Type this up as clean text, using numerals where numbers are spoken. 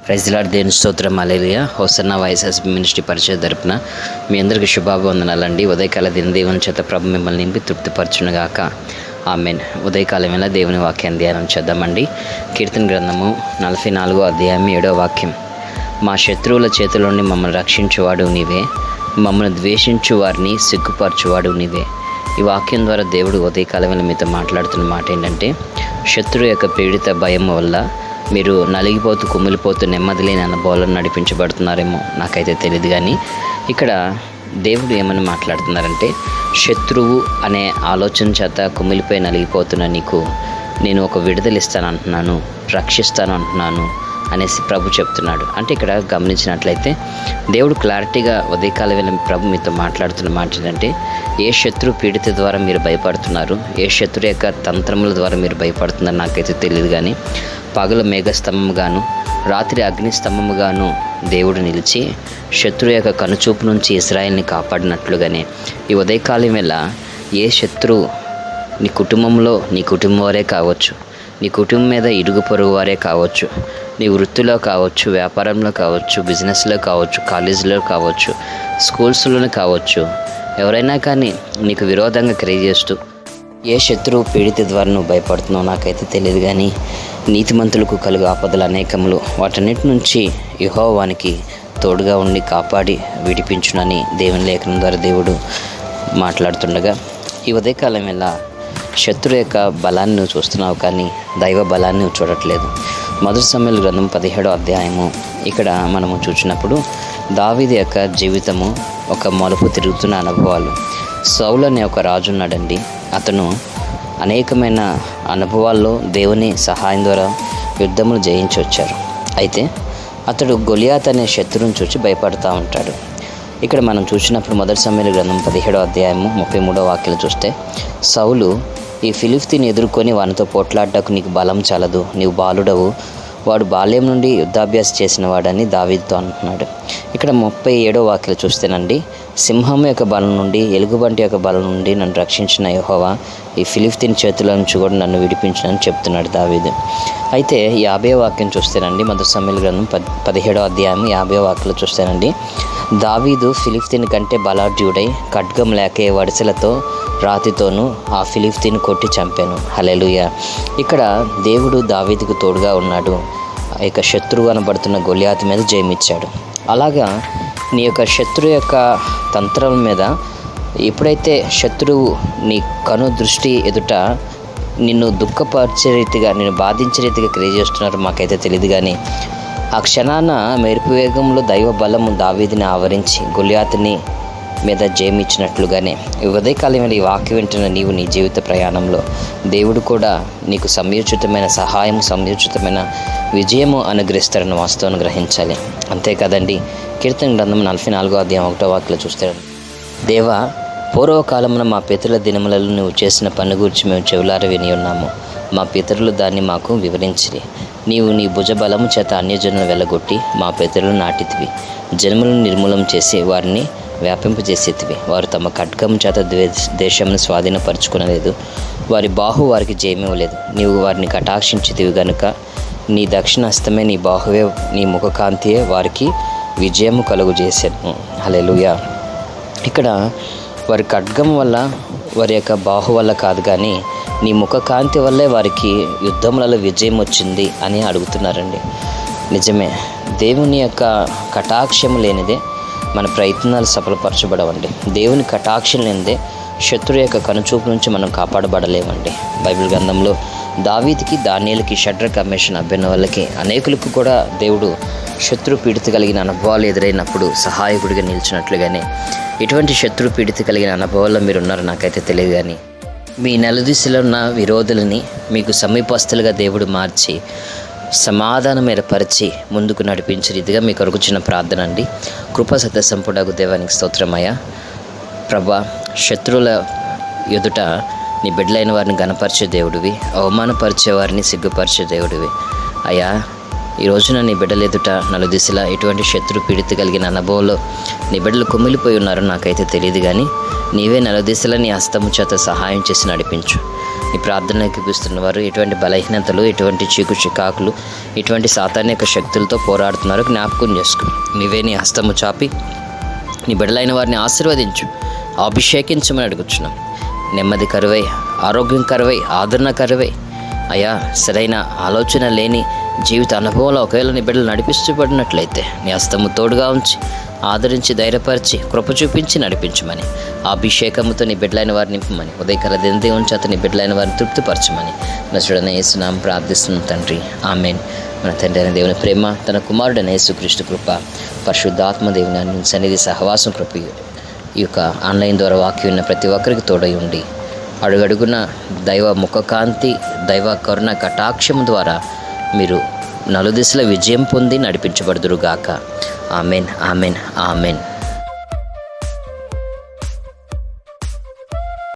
Praise the lord. దేవుని స్తోత్రం. హల్లెలూయా. Hosanna voice ministry పరిచయం తరపున మీ అందరికీ శుభాభివందనాలండి. ఉదయకాల దేవుని చేత ప్రభు మిమ్మల్ని నింపి తృప్తిపరచునుగాక. ఆమేన్. ఉదయకాలం వేళ దేవుని వాక్యాన్ని ధ్యానం చేద్దామండి. కీర్తన గ్రంథము 44వ అధ్యాయం 7వ వాక్యం. మా శత్రువుల చేతుల నుండి మమ్మల్ని రక్షించువాడు నీవే, మమ్మల్ని ద్వేషించు వారిని సిగ్గుపరచువాడు నీవే. ఈ వాక్యం ద్వారా దేవుడు ఉదయకాలం వేళ మీతో మాట్లాడుతున్న మాట ఏంటంటే, శత్రువు యొక్క పీడిత భయం వల్ల మీరు నలిగిపోతూ కుమిలిపోతూ నెమ్మది లేని అనుభవాలను నడిపించబడుతున్నారేమో నాకైతే తెలియదు. కానీ ఇక్కడ దేవుడు ఏమని మాట్లాడుతున్నారంటే, శత్రువు అనే ఆలోచన చేత కుమిలిపోయి నలిగిపోతున్న నీకు నేను ఒక విడుదల ఇస్తాను అంటున్నాను, రక్షిస్తాను అంటున్నాను అనేసి ప్రభు చెప్తున్నాడు. అంటే ఇక్కడ గమనించినట్లయితే దేవుడు క్లారిటీగా ఉదయకాల వేళ ప్రభు మీతో మాట్లాడుతున్న మాట ఏంటంటే, ఏ శత్రు పీడిత ద్వారా మీరు భయపడుతున్నారు, ఏ శత్రు యొక్క తంత్రముల ద్వారా మీరు భయపడుతున్నారు నాకైతే తెలియదు. కానీ పగలు మేఘస్తంభముగాను రాత్రి అగ్నిస్తంభముగాను దేవుడు నిలిచి శత్రు యొక్క కనుచూపు నుంచి ఇశ్రాయేలుని కాపాడినట్లుగానే ఈ ఉదయకాలం వేళ ఏ శత్రువు నీ కుటుంబంలో, నీ కుటుంబం వారే కావచ్చు, నీ కుటుంబం మీద ఇరుగు పొరుగు వారే కావచ్చు, నీ వృత్తిలో కావచ్చు, వ్యాపారంలో కావచ్చు, బిజినెస్లో కావచ్చు, కాలేజీలో కావచ్చు, స్కూల్స్లోనే కావచ్చు, ఎవరైనా కానీ నీకు విరోధంగా క్రియ చేస్తూ ఏ శత్రువు పీడిత ద్వారా నువ్వు భయపడుతున్నావు నాకైతే తెలియదు. కానీ నీతిమంతులకు కలుగు ఆపదలు అనేకములు, వాటన్నిటి నుంచి యెహోవానికి తోడుగా ఉండి కాపాడి విడిపించునని దేవుని లేఖనం ద్వారా దేవుడు మాట్లాడుతుండగా, ఈ ఉదయకాలం వల్ల శత్రు యొక్క బలాన్ని నువ్వు చూస్తున్నావు కానీ దైవ బలాన్ని నువ్వు చూడట్లేదు. మొదటి సమూయేలు గ్రంథం 17వ అధ్యాయము ఇక్కడ మనము చూసినప్పుడు దావీదు యొక్క జీవితము ఒక మలుపు తిరుగుతున్న అనుభవాలు. సౌలు అనే ఒక రాజు ఉన్నాడండి. అతను అనేకమైన అనుభవాల్లో దేవుని సహాయం ద్వారా యుద్ధములు జయించి వచ్చారు. అయితే అతడు గొలియాత్ అనే శత్రువుని చూసి భయపడుతూ ఉంటాడు. ఇక్కడ మనం చూసినప్పుడు మొదటి సమూయేలు గ్రంథం 17వ అధ్యాయము 33వ వాక్యం చూస్తే, సౌలు ఈ ఫిలిష్తీని ఎదుర్కొని వానితో పోట్లాడటకు నీకు బలం చాలదు, నీవు బాలుడవు, వాడు బాల్యం నుండి యుద్ధాభ్యాసం చేసిన వాడని దావీదుతో అంటున్నాడు. ఇక్కడ 37వ వాక్యం చూస్తేనండి, సింహం యొక్క బలం నుండి, ఎలుగుబంటి యొక్క బలం నుండి నన్ను రక్షించిన యెహోవా ఈ ఫిలిష్తీని చేతుల నుంచి కూడా నన్ను విడిపించినని చెప్తున్నాడు దావీదు. అయితే 50వ వాక్యం చూస్తేనండి, మొదటి సమూయేలు గ్రంథం 17వ అధ్యాయం 50వ వాక్యం చూస్తేనండి, దావీదు ఫిలిష్తీని కంటే బలాఢ్యుడై ఖడ్గం లేకే వడిసెలతో రాతితోనూ ఆ ఫిలిష్తీని కొట్టి చంపాను. హల్లెలూయా. ఇక్కడ దేవుడు దావీదుకు తోడుగా ఉన్నాడు. ఇక శత్రువు అనబడుతున్న గొలియాతు మీద జయమిచ్చాడు. అలాగా నీ యొక్క శత్రువు యొక్క తంత్రం మీద ఎప్పుడైతే శత్రువు నీ కను దృష్టి ఎదుట నిన్ను దుఃఖపరిచే రీతిగా, నిన్ను బాధించే రీతిగా క్రియ చేస్తున్నారో మాకైతే తెలియదు. కానీ ఆ క్షణాన మెరుపు వేగంలో దైవ బలము దావీదుని ఆవరించి గొలియాతుని మీద జయమిచ్చినట్లుగానే ఈ ఉదయకాలం ఈ వాక్యం వింటున్న నీవు నీ జీవిత ప్రయాణంలో దేవుడు కూడా నీకు సమయోచితమైన సహాయం, సమయోచితమైన విజయము అనుగ్రహిస్తారని వాస్తవాన్ని గ్రహించాలి. అంతే కదండి. కీర్తన గ్రంథం 44వ అధ్యాయం 1వ వాక్యం చూస్తే, దేవా పూర్వకాలమున మా పితరుల దినములలో నువ్వు చేసిన పని గురించి మేము చెవులార విని ఉన్నాము. మా పితరులు దాన్ని మాకు వివరించిరి. నీవు నీ భుజబలము చేత అన్యజనులను వెళ్ళగొట్టి మా పితరులు నాటితివి. జన్మలను నిర్మూలం చేసి వారిని వ్యాపింపజేసేతివి. వారు తమ ఖడ్గం చేత దేశంను స్వాధీనపరచుకునలేదు, వారి బాహు వారికి జయమివ్వలేదు. నీవు వారిని కటాక్షించితివి గనుక నీ దక్షిణ హస్తమే, నీ బాహువే, నీ ముఖకాంతియే వారికి విజయము కలుగు చేశాను. హల్లెలూయా. ఇక్కడ వారి ఖడ్గం వల్ల, వారి యొక్క బాహు వల్ల కాదు, కానీ నీ ముఖకాంతి వల్లే వారికి యుద్ధములలో విజయం వచ్చింది అని అడుగుతున్నారండి. నిజమే. దేవుని యొక్క కటాక్షం లేనిదే మన ప్రయత్నాలు సఫలపరచబడవండి. దేవుని కటాక్షం లేనిదే శత్రు యొక్క కనుచూపు నుంచి మనం కాపాడబడలేమండి. బైబిల్ గ్రంథంలో దావీదుకి, దానియేలుకి, షడ్రక్, మేషక్, అబేద్నెగోలకి అనేకులకు కూడా దేవుడు శత్రు పీడిత కలిగిన అనుభవాలు ఎదురైనప్పుడు సహాయకుడిగా నిలిచినట్లుగానే ఇటువంటి శత్రు పీడిత కలిగిన అనుభవాల్లో మీరు ఉన్నారు నాకైతే తెలియదు. కానీ మీ నలుదిశలో ఉన్న విరోధులని మీకు సమీపస్తులుగా దేవుడు మార్చి సమాధానం ఏర్పరిచి ముందుకు నడిపించే రీతిగా మీ కొరకు చిన్న ప్రార్థన అండి. కృపా సత్య సంపూర్ణకు దేవానికి స్తోత్రమయ్యా. ప్రభా, శత్రువుల ఎదుట నీ బిడ్డలైన వారిని గణపరిచే దేవుడివి, అవమానపరిచే వారిని సిగ్గుపరిచే దేవుడివి అయ్యా. ఈ రోజున నీ బిడ్డల ఎదుట నలుదిశలా ఎటువంటి శత్రు పీడిత కలిగిన అనుభవంలో నీ బిడ్డలు కుమిలిపోయి ఉన్నారో నాకైతే తెలియదు. కానీ నీవే నలుదిశలా నీ హస్తము చేత సహాయం చేసి నడిపించు. ఈ ప్రార్థన ఎక్కిపిస్తున్న వారు ఎటువంటి బలహీనతలు, ఎటువంటి చీకు చికాకులు, ఎటువంటి సాతానిక శక్తులతో పోరాడుతున్నారో జ్ఞాపకం చేసుకో. నీవే నీ హస్తము చాపి నీ బిడ్డలైన వారిని ఆశీర్వదించు, అభిషేకించమని అడుగుచున్నాం. నెమ్మది కరువై, ఆరోగ్యం కరువై, ఆదరణ కరువై, అయ్యా సరైన ఆలోచన లేని జీవిత అనుభవంలో ఒకవేళ నీ బిడ్డలు నడిపిస్తూ పడినట్లయితే నీ హస్తము తోడుగా ఉంచి ఆదరించి ధైర్యపరిచి కృప చూపించి నడిపించమని, ఆ అభిషేకముతో నీ బిడ్డలైన వారిని నింపమని, ఉదయకాల దేవుని చేత నీ బిడ్డలైన వారిని తృప్తిపరచమని నజరుడైన యేసునామమున ప్రార్థిస్తున్నాం తండ్రి, ఆమేన్. మన తండ్రి అయిన దేవుని ప్రేమ, తన కుమారుడైన యేసుక్రీస్తు కృప, పరిశుద్ధాత్మ దేవుని సన్నిధి సహవాసం కృప ఈ యొక్క ఆన్లైన్ ద్వారా వాక్యం ఉన్న ప్రతి ఒక్కరికి తోడై ఉండి అడుగడుగున దైవ ముఖకాంతి, దైవ కరుణ కటాక్షం ద్వారా మీరు నలుదిశల విజయం పొంది నడిపించబడుదురుగాక. Amen, amen, amen.